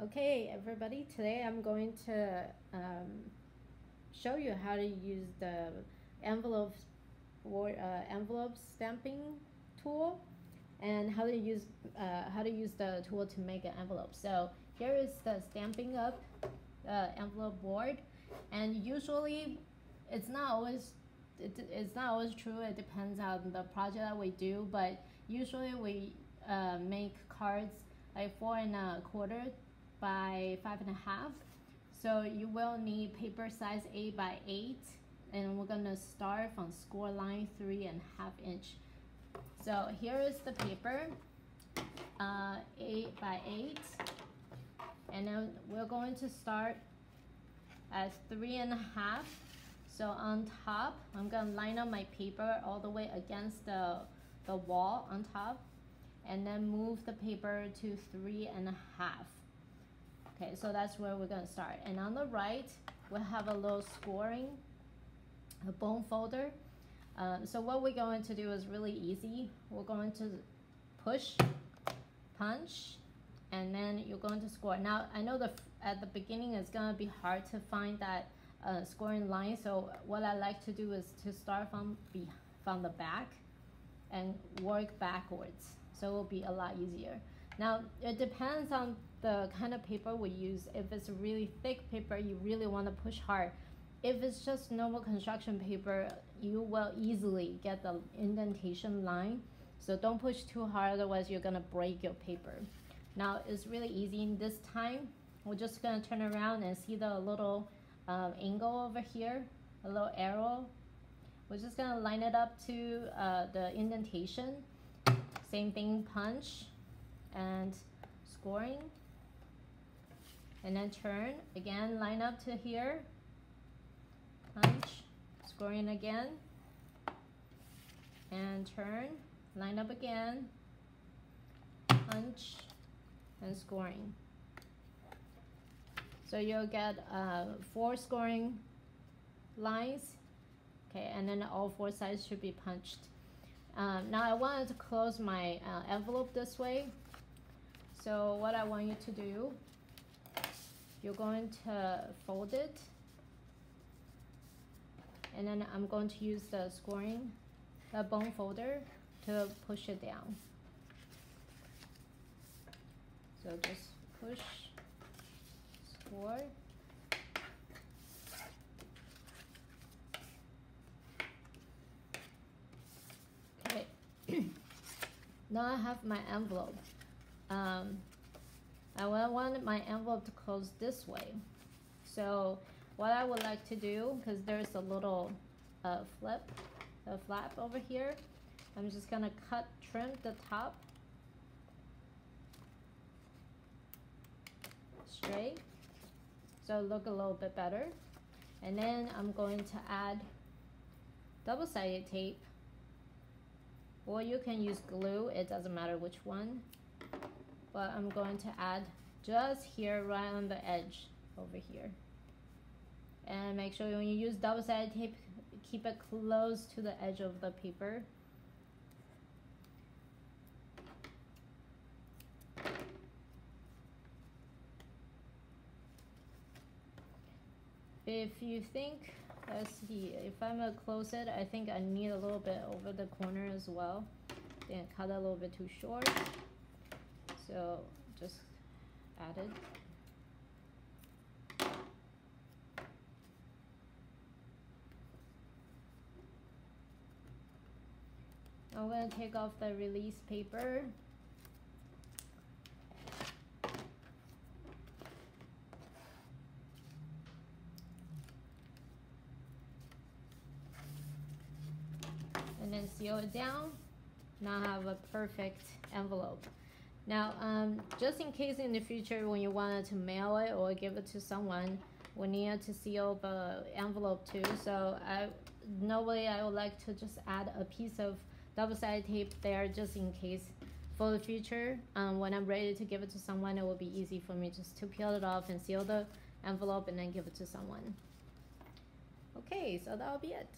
Okay, everybody, today I'm going to show you how to use the envelope stamping tool and how to use the tool to make an envelope. So here is the Stampin' Up envelope board, and usually it's not always true. It depends on the project that we do, but usually we make cards like 4 1/4 by 5 1/2. So you will need paper size 8 by 8, and we're gonna start from score line 3 1/2 inch. So here is the paper, 8 by 8, and then we're going to start at 3 1/2. So on top, I'm gonna line up my paper all the way against the wall on top, and then move the paper to 3 1/2. Okay, so that's where we're gonna start. And on the right, we'll have a little scoring, a bone folder. So what we're going to do is really easy. We're going to push, punch, and then you're going to score. Now, I know at the beginning it's gonna be hard to find that scoring line, so what I like to do is to start from the back and work backwards, so it will be a lot easier. Now, it depends on the kind of paper we use. If it's really thick paper, you really want to push hard. If it's just normal construction paper, you will easily get the indentation line, so don't push too hard, otherwise you're gonna break your paper. Now, it's really easy. This time, we're just gonna turn around and see the little angle over here, a little arrow. We're just gonna line it up to the indentation. Same thing, punch and scoring, and then turn again, line up to here, punch, scoring again, and turn, line up again, punch, and scoring. So you'll get 4 scoring lines, okay, and then all 4 sides should be punched. Now I wanted to close my envelope this way. So what I want you to do, you're going to fold it, and then I'm going to use the scoring, bone folder to push it down. So just push, score, okay. Now I have my envelope. I want my envelope to close this way. So what I would like to do, because there's a little flap over here, I'm just gonna trim the top straight, so it look a little bit better. And then I'm going to add double-sided tape, or you can use glue, it doesn't matter which one. But I'm going to add just here, right on the edge over here. And make sure when you use double-sided tape, keep it close to the edge of the paper. If you think, let's see, if I'm gonna close it, I think I need a little bit over the corner as well. Then cut it a little bit too short. So just add it. I'm going to take off the release paper. And then seal it down. Now I have a perfect envelope. Now, just in case in the future when you wanted to mail it or give it to someone, we need to seal the envelope too. So normally I would like to just add a piece of double-sided tape there, just in case for the future. When I'm ready to give it to someone, it will be easy for me just to peel it off and seal the envelope and then give it to someone. Okay, so that'll be it.